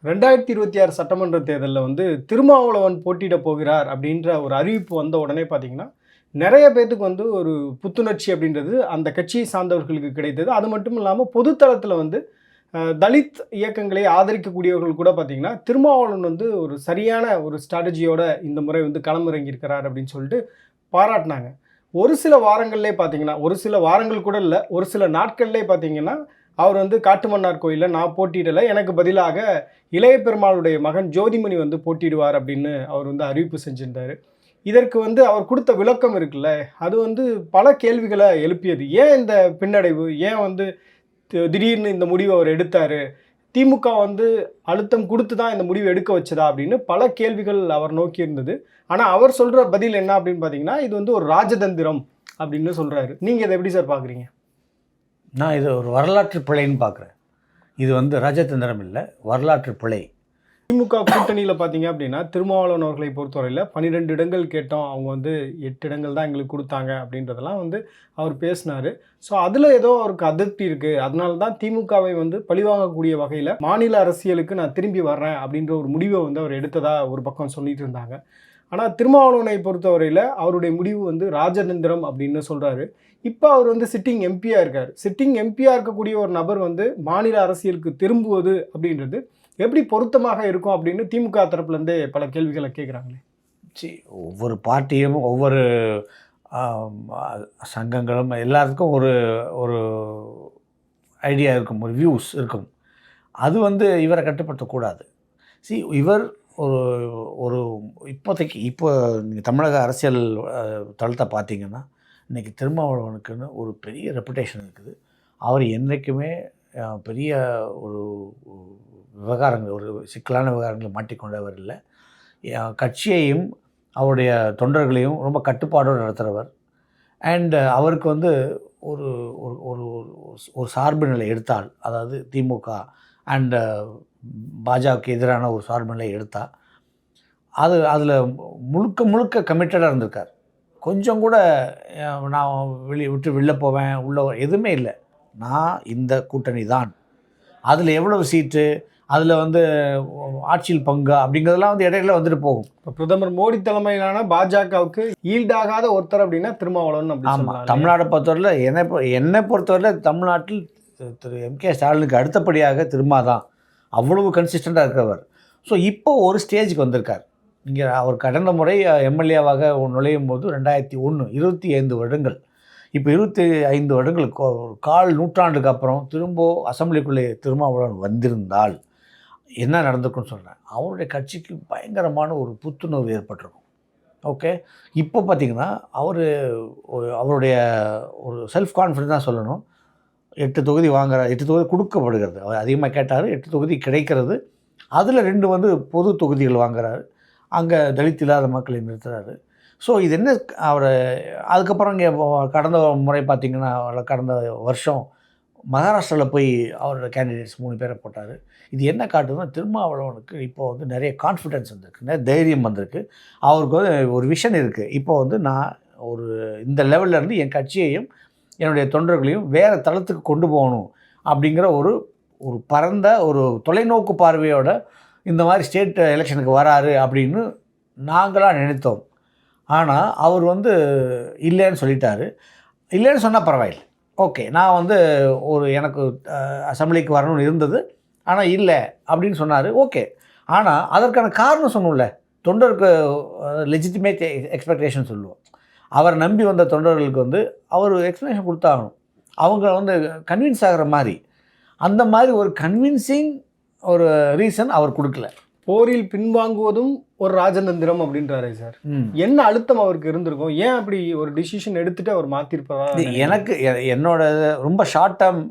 2026 சட்டமன்ற தேர்தலில் வந்து திருமாவளவன் போட்டியிட போகிறார் அப்படின்ற ஒரு அறிவிப்பு வந்த உடனே பார்த்தீங்கன்னா, நெறைய பேத்துக்கு வந்து ஒரு புத்துணர்ச்சி அப்படின்றது அந்த கட்சியை சார்ந்தவர்களுக்கு கிடைத்தது. அது மட்டும் இல்லாம பொதுத்தளத்தில வந்து தலித் இயக்கங்களை ஆதரிக்கக்கூடியவர்கள் கூட பார்த்தீங்கன்னா, திருமாவளவன் வந்து ஒரு சரியான ஒரு ஸ்ட்ராட்டஜியோட இந்த முறை வந்து களமிறங்கியிருக்கிறார் அப்படின்னு சொல்லிட்டு பாராட்டுனாங்க. ஒரு சில வாரங்கள்லயே பார்த்தீங்கன்னா, ஒரு சில வாரங்கள் கூட இல்ல, ஒரு சில நாட்கள்லயே பார்த்தீங்கன்னா, அவர் வந்து காட்டுமன்னார் கோயில்ல நான் போட்டியிடல. எனக்கு பதிலாக இளைய பெருமாளுடைய மகன் ஜோதிமணி வந்து போட்டியிடுவார் அப்படின்னு அவர் வந்து அறிவிப்பு செஞ்சிருந்தாரு. இதற்கு வந்து அவர் குடுத்த விளக்கம் இருக்குல்ல, அது வந்து பல கேள்விகள எழுப்பியது. ஏன் இந்த பின்னடைவு? ஏன் வந்து திடீர்னு இந்த முடிவ அவர் எடுத்தாரு? திமுக வந்து அழுத்தம் குடுத்து தான் இந்த முடிவு எடுக்க வச்சதா? அப்படின்னு பல கேள்விகள் அவர் நோக்கி இருந்தது. ஆனா அவர் சொல்ற பதில் என்ன அப்படின்னு பார்த்தீங்கன்னா, இது வந்து ஒரு ராஜதந்திரம் அப்படின்னு சொல்றாரு. நீங்க இத எப்படி சார் பார்க்குறீங்க? நான் இது ஒரு வரலாற்று பிழைன்னு பார்க்குறேன். இது வந்து ராஜதந்திரம் இல்லை, வரலாற்று பிழை. திமுக கூட்டணியில பார்த்தீங்க அப்படின்னா, திருமாவளவன் அவர்களை பொறுத்தவரையில 12 இடங்கள் கேட்டோம். அவங்க வந்து 8 இடங்கள் தான் எங்களுக்கு குடுத்தாங்க அப்படின்றதெல்லாம் வந்து அவர் பேசினாரு. ஸோ அதில ஏதோ அவருக்கு அதிருப்தி இருக்கு. அதனால தான் திமுகவை வந்து பழிவாங்கக்கூடிய வகையில மாநில அரசியலுக்கு நான் திரும்பி வர்றேன் அப்படின்ற ஒரு முடிவ வந்து அவர் எடுத்ததா ஒரு பக்கம் சொல்லிட்டு இருந்தாங்க. ஆனா திருமாவளவனை பொறுத்தவரையில அவருடைய முடிவு வந்து ராஜதந்திரம் அப்படின்னு சொல்றாரு. இப்ப அவர் வந்து சிட்டிங் எம்பியா இருக்காரு. சிட்டிங் எம்பியா இருக்கக்கூடிய ஒரு நபர் வந்து மாநில அரசியலுக்கு திரும்புவது அப்படின்றது எப்படி பொருத்தமாக இருக்கும் அப்படின்னு திமுக தரப்புலேருந்தே பல கேள்விகளை கேட்குறாங்களே. ஒவ்வொரு பார்ட்டியும் ஒவ்வொரு சங்கங்களும் எல்லாத்துக்கும் ஒரு ஒரு ஐடியா இருக்கும், ஒரு வியூஸ் இருக்கும். அது வந்து இவரை கட்டுப்படுத்தக்கூடாது. இவர் ஒரு ஒரு இப்போதைக்கு நீங்கள் தமிழக அரசியல் தளத்தை பார்த்தீங்கன்னா, இன்றைக்கி திருமாவளவனுக்குன்னு ஒரு பெரிய ரெப்புடேஷன் இருக்குது. அவர் என்றைக்குமே பெரிய ஒரு விவகாரங்கள், ஒரு சிக்கலான விவகாரங்களை மாட்டிக்கொண்டவர் இல்லை. கட்சியையும் அவருடைய தொண்டர்களையும் ரொம்ப கட்டுப்பாடோடு நடத்துகிறவர். அண்டு அவருக்கு வந்து ஒரு ஒரு ஒரு சார்பு நிலை எடுத்தால், அதாவது திமுக அண்டு பாஜகவுக்கு எதிரான ஒரு சார்பு நிலை எடுத்தால், அதில் முழுக்க முழுக்க கமிட்டடாக இருந்திருக்கார். கொஞ்சம் கூட நான் வெளில போவேன் உள்ள எதுவுமே இல்லை. நான் இந்த கூட்டணி தான், அதில் எவ்வளவு சீட்டு, அதில் வந்து ஆட்சியில் பங்கா அப்படிங்கிறதெல்லாம் வந்து இடையில வந்துட்டு போகும். இப்போ பிரதமர் மோடி தலைமையிலான பாஜகவுக்கு ஈல்டாகாத ஒருத்தர் அப்படின்னா திருமாவளவன் அப்படி. ஆமாம், தமிழ்நாடை பொறுத்தவரையில் என்னை பொறுத்தவரையில் தமிழ்நாட்டில் திரு எம்.கே. ஸ்டாலினுக்கு அடுத்தபடியாக திருமா தான். அவ்வளவு கன்சிஸ்டண்ட்டாக இருக்கிறவர். ஸோ இப்போ ஒரு ஸ்டேஜுக்கு வந்திருக்கார். இங்கே அவர் கடந்த முறை எம்எல்ஏவாக நுழையும் போது 2001, 25 வருடங்கள். இப்போ 25 வருடங்கள், கால் நூற்றாண்டுக்கு அப்புறம் திரும்ப அசம்பிளிக்குள்ளே திருமாவளவன் வந்திருந்தால் என்ன நடந்திருக்குன்னு சொல்கிறேன். அவருடைய கட்சிக்கு பயங்கரமான ஒரு புத்துணர்வு ஏற்பட்டிருக்கும். ஓகே, இப்போ பார்த்திங்கன்னா அவருடைய ஒரு செல்ஃப் கான்ஃபிடன்ஸ் தான் சொல்லணும். 8 தொகுதி வாங்குறார், 8 தொகுதி கொடுக்கப்படுகிறது. அவர் அதிகமாக கேட்டார், 8 தொகுதி கிடைக்கிறது. அதில் 2 வந்து பொது தொகுதிகள் வாங்குறாரு. அங்கே தலித் இல்லாத மக்களை நிறுத்துறாரு. ஸோ இது என்ன, அவர் அதுக்கப்புறம் இங்கே கடந்த முறை பார்த்திங்கன்னா, கடந்த வருஷம் மகாராஷ்டிராவில் போய் அவரோட கேண்டிடேட்ஸ் 3 பேரை போட்டார். இது என்ன காட்டுதுன்னா, திருமாவளவனுக்கு இப்போ வந்து நிறைய கான்ஃபிடென்ஸ் வந்திருக்கு, நிறைய தைரியம் வந்திருக்கு. அவருக்கு வந்து ஒரு விஷன் இருக்குது. இப்போ வந்து நான் ஒரு இந்த லெவல்லேருந்து என் கட்சியையும் என்னுடைய தொண்டர்களையும் வேறு தளத்துக்கு கொண்டு போகணும் அப்படிங்கிற ஒரு பரந்த ஒரு தொலைநோக்கு பார்வையோட இந்த மாதிரி ஸ்டேட் எலெக்ஷனுக்கு வராரு அப்படின்னு நாங்களாக நினைத்தோம். ஆனால் அவர் வந்து இல்லைன்னு சொல்லிட்டாரு. இல்லைன்னு சொன்னால் பரவாயில்லை, ஓகே, நான் வந்து எனக்கு அசம்பிளிக்கு வரணும்னு இருந்தது, ஆனால் இல்லை அப்படின்னு சொன்னார், ஓகே. ஆனால் அதற்கான காரணம் சொன்னோம்ல, தொண்டருக்கு லெஜிட்டிமேட் எக்ஸ்பெக்டேஷன் சொல்லுவோம். அவரை நம்பி வந்த தொண்டர்களுக்கு வந்து அவர் எக்ஸ்ப்ளனேஷன் கொடுத்தாகணும். அவங்க வந்து கன்வின்ஸ் ஆகிற மாதிரி, அந்த மாதிரி ஒரு கன்வின்சிங் ஒரு ரீசன் அவர் கொடுக்கல. போரில் பின்வாங்குவதும் ஒரு ராஜதந்திரம் அப்படின்றாரே சார். என்ன அழுத்தம் அவருக்கு இருந்திருக்கும்? ஏன் அப்படி ஒரு டிசிஷன் எடுத்துட்டு அவர் மாற்றிருப்பதா? எனக்கு என்னோட ரொம்ப ஷார்ட் டேர்ம்,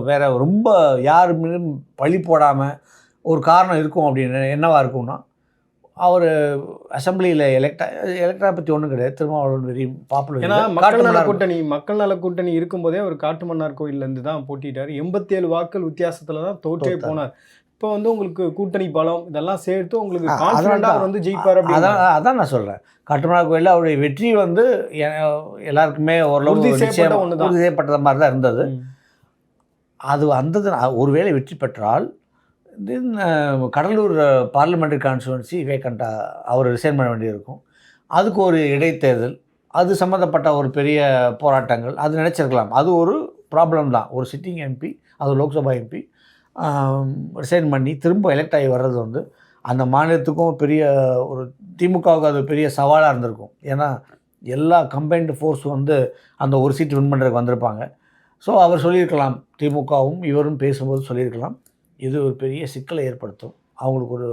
வேறு ரொம்ப யார் மீதும் பழி போடாமல் ஒரு காரணம் இருக்கும் அப்படின்னு என்னவாக இருக்கும்னா, அவர் அசம்பிளியில் எலெக்டரை பற்றி ஒன்றும் கிடையாது. Thirumavalavan very popular. ஏன்னா மக்கள் நல கூட்டணி இருக்கும்போதே அவர் காட்டுமன்னார் கோயிலேருந்து தான் போட்டிட்டார். 87 வாக்கள் வித்தியாசத்தில் தான் தோற்றே போனார். இப்போ வந்து உங்களுக்கு கூட்டணி பலம் இதெல்லாம் சேர்த்து உங்களுக்கு கான்ஃபிடென்ட்டாக வந்து ஜெயிப்பார். அதான் நான் சொல்கிறேன். காட்டுமன்னார் கோயிலில் அவருடைய வெற்றி வந்து எல்லாருக்குமே ஓரளவு உறுதி செய்யப்பட்டது மாதிரி தான் இருந்தது. அது ஒருவேளை வெற்றி பெற்றால் தென் கடலூர் பார்லிமெண்ட்ரி கான்ஸ்டுவன்சி வேக்கண்டா அவர் ரிசைன் பண்ண வேண்டியிருக்கும். அதுக்கு ஒரு இடைத்தேர்தல், அது சம்மந்தப்பட்ட ஒரு பெரிய போராட்டங்கள் அது நினச்சிருக்கலாம். அது ஒரு ப்ராப்ளம் தான். ஒரு சிட்டிங் எம்பி, அது லோக்சபா எம்பி ரிசைன் பண்ணி திரும்ப எலெக்ட் ஆகி வர்றது வந்து அந்த மாநிலத்துக்கும் பெரிய ஒரு திமுகவுக்கு அது பெரிய சவாலாக இருந்திருக்கும். ஏன்னா எல்லா கம்பைன்டு ஃபோர்ஸும் வந்து அந்த ஒரு சீட் வின் பண்ணுறதுக்கு வந்திருப்பாங்க. ஸோ அவர் சொல்லியிருக்கலாம், திமுகவும் இவரும் பேசும்போது சொல்லியிருக்கலாம், இது ஒரு பெரிய சிக்கலை ஏற்படுத்தும். அவங்களுக்கு ஒரு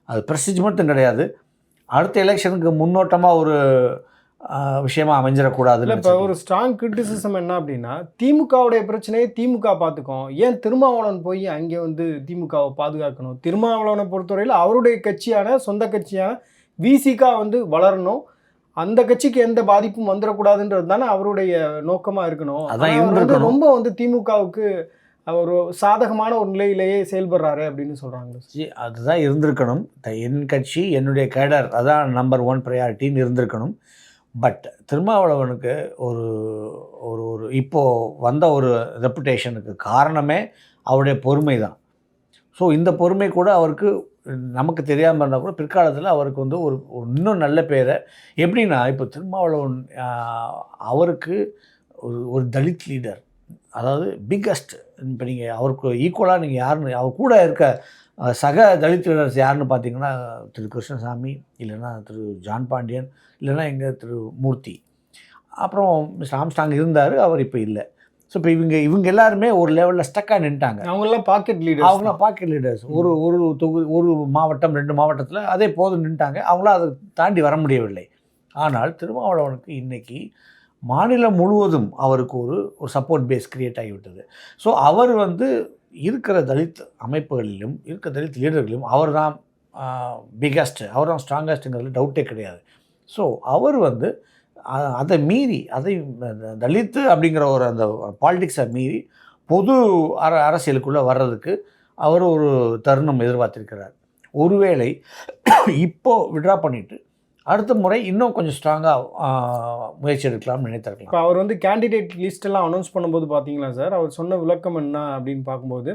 அது ப்ரெஸ்டீஜ் மட்டும் கிடையாது, அடுத்த எலெக்ஷனுக்கு முன்னோட்டமாக ஒரு விஷயமா அமைஞ்சிடக்கூடாது. இல்லை, இப்போ ஒரு ஸ்ட்ராங் கிரிட்டிசிசம் என்ன அப்படின்னா, திமுகவுடைய பிரச்சனையை திமுக பார்த்துக்கும், ஏன் திருமாவளவன் போய் அங்கே வந்து திமுகவை பாதுகாக்கணும்? திருமாவளவனை பொறுத்தவரையில் அவருடைய கட்சியான சொந்த கட்சியான விசிகா வந்து வளரணும், அந்த கட்சிக்கு எந்த பாதிப்பும் வந்துடக்கூடாதுன்றது தானே அவருடைய நோக்கமாக இருக்கணும். அதான் ரொம்ப வந்து திமுகவுக்கு ஒரு சாதகமான ஒரு நிலையிலேயே செயல்படுறாரு அப்படின்னு சொல்கிறாங்க. அதுதான் இருந்திருக்கணும். என் கட்சி என்னுடைய கேடர் அதான் நம்பர் 1 ப்ரையாரிட்டின்னு இருந்திருக்கணும். பட் திருமாவளவனுக்கு ஒரு ஒரு ஒரு இப்போது வந்த ஒரு ரெப்புடேஷனுக்கு காரணமே அவருடைய பொறுமை தான். ஸோ இந்த பொறுமை கூட அவருக்கு நமக்கு தெரியாமல் இருந்தால் கூட பிற்காலத்தில் அவருக்கு வந்து ஒரு இன்னும் நல்ல பேரை எப்படின்னா, இப்போ திருமாவளவன் அவருக்கு ஒரு தலித் லீடர், அதாவது பிக்கஸ்ட். இப்போ நீங்கள் அவருக்கு ஈக்குவலாக நீங்கள் யாருன்னு அவர் கூட இருக்க சக தலித் லீடர்ஸ் யாருன்னு பார்த்தீங்கன்னா, திரு கிருஷ்ணசாமி, இல்லைன்னா திரு ஜான் பாண்டியன், இல்லைன்னா எங்கள் திரு மூர்த்தி, அப்புறம் மிஸ்டர் ஆம்ஸ்டாங் இருந்தார், அவர் இப்போ இல்லை. ஸோ இப்போ இவங்க எல்லாருமே ஒரு லெவலில் ஸ்டக்காக நின்ட்டாங்க. அவங்களாம் பாக்கெட் லீடர்ஸ். அவங்களாம் பாக்கெட் லீடர்ஸ். ஒரு தொகுதி, ஒரு மாவட்டம் 2 மாவட்டத்தில் அதே போதும் நின்ட்டாங்க. அவங்களாம் அதை தாண்டி வர முடியவில்லை. ஆனால் திருமாவளவனுக்கு இன்றைக்கி மாநிலம் முழுவதும் அவருக்கு ஒரு சப்போர்ட் பேஸ் கிரியேட் ஆகிவிட்டது. ஸோ அவர் வந்து இருக்கிற தலித் அமைப்புகளிலும் இருக்கிற தலித் லீடர்களிலும் அவர் தான் பிகஸ்ட், அவர் தான் ஸ்ட்ராங்கஸ்ட்டுங்கிறதுல டவுட்டே கிடையாது. ஸோ அவர் வந்து அதை மீறி, அதை தலித்து அப்படிங்கிற ஒரு அந்த பாலிடிக்ஸை மீறி பொது அரசியலுக்குள்ளே வர்றதுக்கு அவர் ஒரு தருணம் எதிர்பார்த்திருக்கிறார். ஒருவேளை இப்போது விட்ரா பண்ணிவிட்டு அடுத்த முறை இன்னும் கொஞ்சம் ஸ்ட்ராங்காக முயற்சி எடுக்கலாம்னு நினைத்திருக்கலாம். இப்போ அவர் வந்து கேண்டிடேட் லிஸ்ட்டெல்லாம் அனௌன்ஸ் பண்ணும்போது பார்த்தீங்களா சார், அவர் சொன்ன விளக்கம் என்ன அப்படின்னு பார்க்கும்போது,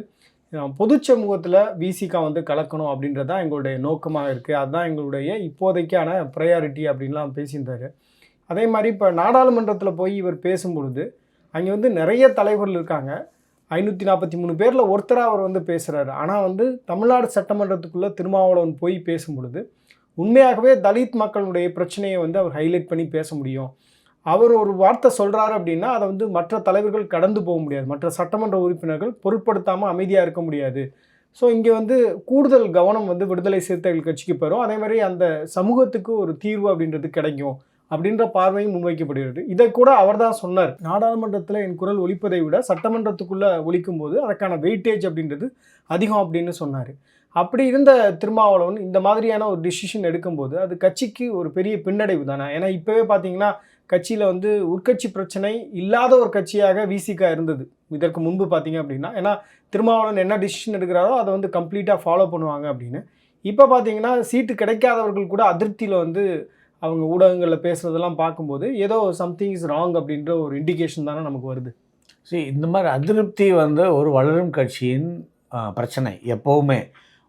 பொது சமூகத்தில் விசிகா வந்து கலக்கணும் அப்படின்றது தான் எங்களுடைய நோக்கமாக இருக்குது, அதுதான் எங்களுடைய இப்போதைக்கான ப்ரையாரிட்டி அப்படின்லாம் பேசியிருந்தார். அதே மாதிரி இப்போ நாடாளுமன்றத்தில் போய் இவர் பேசும்பொழுது அங்கே வந்து நிறைய தலைவர்கள் இருக்காங்க, 543 பேரில் ஒருத்தராக அவர் வந்து பேசுகிறாரு. ஆனால் வந்து தமிழ்நாடு சட்டமன்றத்துக்குள்ளே திருமாவளவன் போய் பேசும்பொழுது உண்மையாகவே தலித் மக்களுடைய பிரச்சனையை வந்து அவர் ஹைலைட் பண்ணி பேச முடியும். அவர் ஒரு வார்த்தை சொல்கிறாரு அப்படின்னா அதை வந்து மற்ற தலைவர்கள் கடந்து போக முடியாது, மற்ற சட்டமன்ற உறுப்பினர்கள் பொருட்படுத்தாமல் அமைதியாக இருக்க முடியாது. ஸோ இங்கே வந்து கூடுதல் கவனம் வந்து விடுதலை சிறுத்தைகள் கட்சிக்கு பெறும், அதே மாதிரி அந்த சமூகத்துக்கு ஒரு தீர்வு அப்படின்றது கிடைக்கும் அப்படின்ற பார்வையும் முன்வைக்கப்படுகிறது. இதை கூட அவர் தான் சொன்னார், நாடாளுமன்றத்தில் என் குரல் ஒலிப்பதை விட சட்டமன்றத்துக்குள்ளே ஒலிக்கும் போது அதற்கான வெயிட்டேஜ் அப்படின்றது அதிகம் அப்படின்னு சொன்னார். அப்படி இருந்த திருமாவளவன் இந்த மாதிரியான ஒரு டிசிஷன் எடுக்கும்போது அது கட்சிக்கு ஒரு பெரிய பின்னடைவு தானே. ஏன்னா இப்போவே பார்த்தீங்கன்னா கட்சியில் வந்து உட்கட்சி பிரச்சனை இல்லாத ஒரு கட்சியாக விசிகா இருந்தது இதற்கு முன்பு பார்த்தீங்க அப்படின்னா. ஏன்னா திருமாவளவன் என்ன டிசிஷன் எடுக்கிறாரோ அதை வந்து கம்ப்ளீட்டாக ஃபாலோ பண்ணுவாங்க அப்படின்னு. இப்போ பார்த்தீங்கன்னா சீட்டு கிடைக்காதவர்கள் கூட அதிருப்தியில் வந்து அவங்க ஊடகங்களில் பேசுகிறதெல்லாம் பார்க்கும்போது ஏதோ சம்திங் இஸ் ராங் அப்படின்ற ஒரு இண்டிகேஷன் தானே நமக்கு வருது. சரி, இந்த மாதிரி அதிருப்தி வந்து ஒரு வளரும் கட்சியின் பிரச்சனை. எப்போவுமே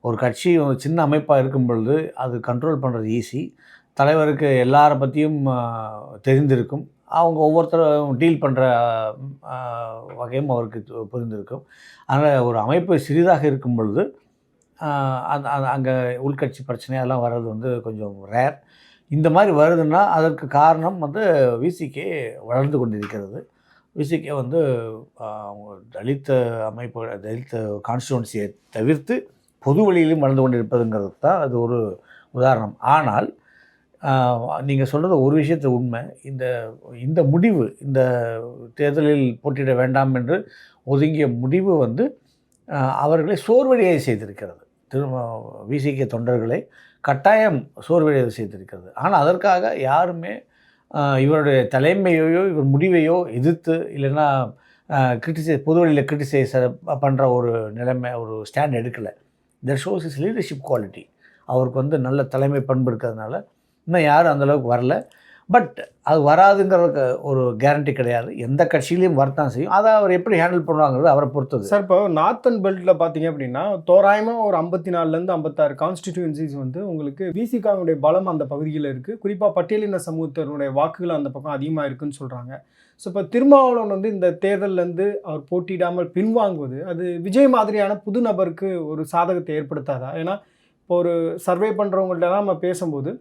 ஒரு கட்சி ஒரு சின்ன அமைப்பாக இருக்கும் பொழுது அது கண்ட்ரோல் பண்ணுறது ஈஸி. தலைவருக்கு எல்லாரை பற்றியும் தெரிந்திருக்கும், அவங்க ஒவ்வொருத்தரும் டீல் பண்ணுற வகையும் அவருக்கு புரிந்திருக்கும். அதனால் ஒரு அமைப்பு சிறிதாக இருக்கும் பொழுது அங்கே உள்கட்சி பிரச்சனை அதெல்லாம் வர்றது வந்து கொஞ்சம் ரேர். இந்த மாதிரி வருதுன்னா அதற்கு காரணம் வந்து விசிகே வளர்ந்து கொண்டிருக்கிறது. விசிகே வந்து தலித் அமைப்பு, தலித் கான்ஸ்டிடுவன்சியை தவிர்த்து பொது வழியிலும் வளர்ந்து கொண்டிருப்பதுங்கிறது தான் அது ஒரு உதாரணம். ஆனால் நீங்கள் சொல்கிறது ஒரு விஷயத்து உண்மை, இந்த முடிவு, இந்த தேர்தலில் போட்டியிட வேண்டாம் என்று ஒதுங்கிய முடிவு வந்து அவர்களை சோர்வடையை செய்திருக்கிறது. விசிகே தொண்டர்களை கட்டாயம் சோர்வடைய செய்திருக்கிறது. ஆனால் அதற்காக யாருமே இவருடைய தலைமையையோ இவர் முடிவையோ எதிர்த்து இல்லைன்னா பொது வழியில் கிரிட்டிசைஸ் பண்ணுற ஒரு நிலைமை, ஒரு ஸ்டாண்ட் எடுக்கலை. That shows is leadership quality. அவருக்கு வந்து நல்ல தலைமை பண்பு இருக்கிறதுனால இன்னும் யாரும் அந்தளவுக்கு வரல. பட் அது வராதுங்கிறதுக்கு ஒரு கேரண்டி கிடையாது. எந்த கட்சியிலையும் வரத்தான் செய்யும். அதை அவர் எப்படி ஹேண்டில் பண்ணுவாங்கிறது அவரை பொறுத்தது. சார் இப்போ நார்த்தன் பெல்ட்டில் பார்த்தீங்க அப்படின்னா தோராயமாக ஒரு 54லேருந்து 56 கான்ஸ்டிடியூன்சிஸ் வந்து உங்களுக்கு விசிகாவுடைய பலம் அந்த பகுதியில் இருக்குது. குறிப்பாக பட்டியலின சமூகத்தினுடைய வாக்குகள் அந்த பக்கம் அதிகமாக இருக்குன்னு சொல்கிறாங்க. ஸோ இப்போ திருமாவளவன் வந்து இந்த தேர்தலேருந்து அவர் போட்டியிடாமல் பின்வாங்குவது அது விஜய் மாதிரியான புது நபருக்கு ஒரு சாதகத்தை ஏற்படுத்தாதா? ஏன்னா இப்போ ஒரு சர்வே பண்ணுறவங்கள்ட்ட நம்ம பேசும்போது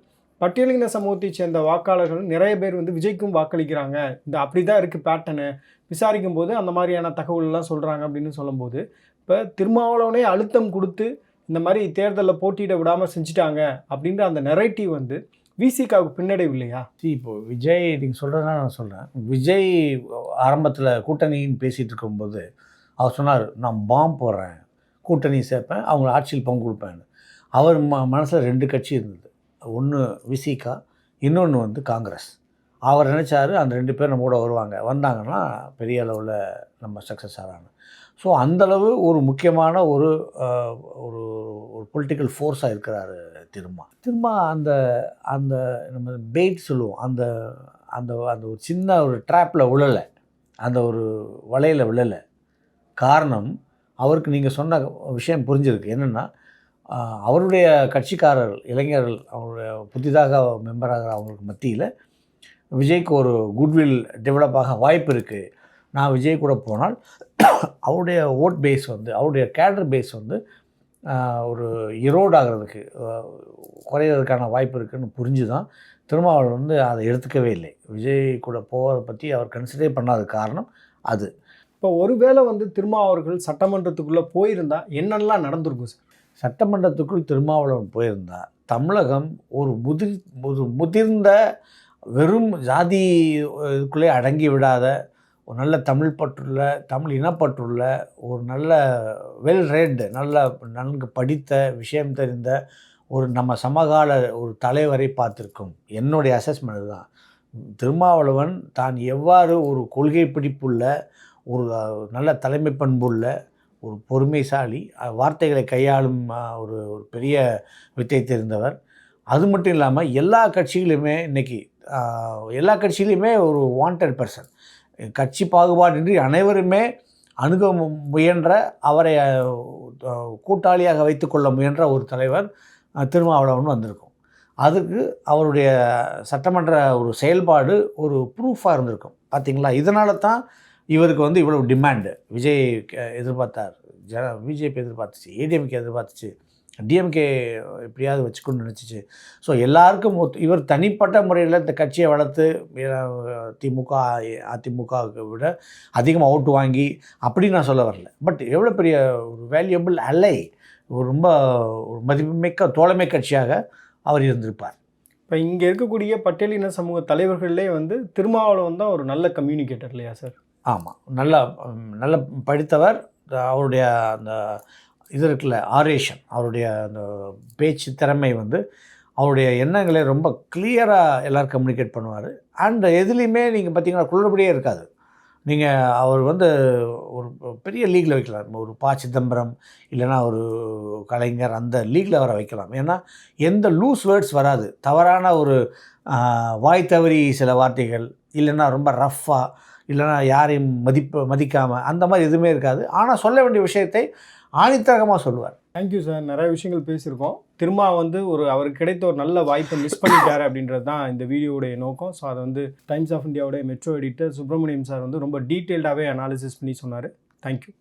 பட்டியலின சமூகத்தை சேர்ந்த வாக்காளர்கள் நிறைய பேர் வந்து விஜய்க்கும் வாக்களிக்கிறாங்க, இந்த அப்படி தான் இருக்குது பேட்டர்னு விசாரிக்கும் போது அந்த மாதிரியான தகவல்லாம் சொல்கிறாங்க அப்படின்னு சொல்லும்போது, இப்போ திருமாவளவனே அழுத்தம் கொடுத்து இந்த மாதிரி தேர்தலில் போட்டியிட விடாமல் செஞ்சுட்டாங்க அப்படின்ற அந்த நெரேட்டிவ் வந்து விசிகாவுக்கு பின்னடைவு இல்லையா? இப்போது விஜய் நீங்கள் சொல்கிறதுனால நான் சொல்கிறேன். விஜய் ஆரம்பத்தில் கூட்டணின்னு பேசிகிட்டு இருக்கும்போது அவர் சொன்னார், நான் பாம்பு போடுறேன், கூட்டணி சேர்ப்பேன், அவங்க ஆட்சியில் பங்கு கொடுப்பேன்னு. அவர் மனசில் 2 கட்சி இருந்தது. ஒன்று விசிகா, இன்னொன்று வந்து காங்கிரஸ். அவர் நினச்சார் அந்த 2 பேர் நம்ம கூட வருவாங்க, வந்தாங்கன்னா பெரிய அளவில் நம்ம சக்ஸஸ் ஆகிறாங்க. ஸோ அந்தளவு ஒரு முக்கியமான ஒரு ஒரு ஒரு பொலிட்டிக்கல் ஃபோர்ஸாக இருக்கிறாரு திருமா. அந்த அந்த நம்ம பெயிட் சொல்லுவோம், அந்த அந்த அந்த ஒரு சின்ன ஒரு ட்ராப்பில் விழலை, அந்த ஒரு வலையில் விழலை. காரணம், அவருக்கு நீங்கள் சொன்ன விஷயம் புரிஞ்சிருக்கு. என்னென்னா, அவருடைய கட்சிக்காரர்கள் இளைஞர்கள் அவருடைய புதிதாக மெம்பராகிற அவங்களுக்கு மத்தியில் விஜய்க்கு ஒரு குட்வில் டெவலப் ஆக வாய்ப்பு இருக்குது. நான் விஜய் கூட போனால் அவருடைய ஓட் பேஸ் வந்து, அவருடைய கேடர் பேஸ் வந்து ஒரு எரோட் ஆகிறதுக்கு, குறையிறதுக்கான வாய்ப்பு இருக்குதுன்னு புரிஞ்சு தான் திருமாவளவன் வந்து அதை எடுத்துக்கவே இல்லை. விஜய் கூட போகிறத பற்றி அவர் கன்சிடரே பண்ணாத காரணம் அது. இப்போ ஒருவேளை வந்து திருமாவர்கள் சட்டமன்றத்துக்குள்ளே போயிருந்தால் என்னெல்லாம் நடந்திருக்கும் சார்? சட்டமன்றத்துக்குள் திருமாவளவன் போயிருந்தால் தமிழகம் ஒரு முதிர்ந்த வெறும் ஜாதி இதுக்குள்ளே அடங்கி விடாத ஒரு நல்ல தமிழ் பற்றுள்ள, தமிழ் இனப்பற்றுள்ள, ஒரு நல்ல வெல் ரெட், நல்ல நன்கு படித்த, விஷயம் தெரிந்த ஒரு நம்ம சமகால ஒரு தலைவரை பார்த்துருக்கும். என்னுடைய அசஸ்மெண்ட் தான். திருமாவளவன் தான் எவ்வாறு ஒரு கொள்கை பிடிப்புள்ள, ஒரு நல்ல தலைமை பண்புள்ள, ஒரு பொறுமைசாலி, வார்த்தைகளை கையாளும் ஒரு ஒரு பெரிய வித்தை தெரிந்தவர். அது மட்டும் இல்லாமல் எல்லா கட்சிகளுமே இன்றைக்கி எல்லா கட்சியிலையுமே ஒரு வாண்டட் பர்சன். கட்சி பாகுபாடின்றி அனைவருமே அணுக முயன்ற, அவரை கூட்டாளியாக வைத்துக்கொள்ள முயன்ற ஒரு தலைவர் திருமாவளவன் வந்திருக்கும். அதுக்கு அவருடைய சட்டமன்ற ஒரு செயல்பாடு ஒரு ப்ரூஃபாக இருந்திருக்கும். பார்த்திங்களா? இதனால தான் இவருக்கு வந்து இவ்வளோ டிமாண்டு. விஜய் எதிர்பார்த்தார், பிஜேபி எதிர்பார்த்துச்சு, ஏடிஎம்கே எதிர்பார்த்துச்சு, டிஎம்கே எப்படியாவது வச்சுக்கணும்னு நினச்சிச்சு. ஸோ எல்லாருக்கும் இவர் தனிப்பட்ட முறையில் இந்த கட்சியை வளர்த்து திமுக அதிமுகவை விட அதிகமாக ஓட்டு வாங்கி அப்படி நான் சொல்ல வரல. பட் எவ்வளோ பெரிய ஒரு வேல்யூபிள் அலை, ஒரு ரொம்ப ஒரு மதிப்புமிக்க தோழமை கட்சியாக அவர் இருந்திருப்பார். இப்போ இங்கே இருக்கக்கூடிய பட்டியலின சமூக தலைவர்கள்லே வந்து திருமாவளவன் தான் ஒரு நல்ல கம்யூனிகேட்டர் இல்லையா சார்? ஆமாம், நல்ல படித்தவர். அவருடைய அந்த இது இருக்குல்ல, ஆரேஷன், அவருடைய அந்த பேச்சு திறமை வந்து அவருடைய எண்ணங்களை ரொம்ப கிளியராக எல்லோரும் கம்யூனிகேட் பண்ணுவார். அண்ட் எதுலேயுமே நீங்கள் பார்த்தீங்கன்னா குளறுபடியே இருக்காது. நீங்கள் அவர் வந்து ஒரு பெரிய லீகில் வைக்கலாம். ஒரு ப. சிதம்பரம் இல்லைனா ஒரு கலைஞர், அந்த லீகில் அவரை வைக்கலாம். ஏன்னா எந்த லூஸ் வேர்ட்ஸ் வராது. தவறான ஒரு வாய் தவறி சில வார்த்தைகள், இல்லைன்னா ரொம்ப ரஃப்பாக, இல்லைனா யாரையும் மதிக்காமல், அந்த மாதிரி எதுவுமே இருக்காது. ஆனால் சொல்ல வேண்டிய விஷயத்தை ஆணித்தரமாக சொல்லுவார். Thank you sir. நிறைய விஷயங்கள் பேசியிருக்கோம். திரும்ப வந்து அவருக்கு கிடைத்த ஒரு நல்ல வாய்ப்பை மிஸ் பண்ணிட்டார் அப்படின்றது தான் இந்த வீடியோடைய நோக்கம். ஸோ அதை வந்து டைம்ஸ் ஆஃப் இந்தியாவுடைய மெட்ரோ எடிட்டர் சுப்பிரமணியம் சார் வந்து ரொம்ப டீட்டெயில்டாகவே அனாலிசிஸ் பண்ணி சொன்னார். தேங்க்யூ.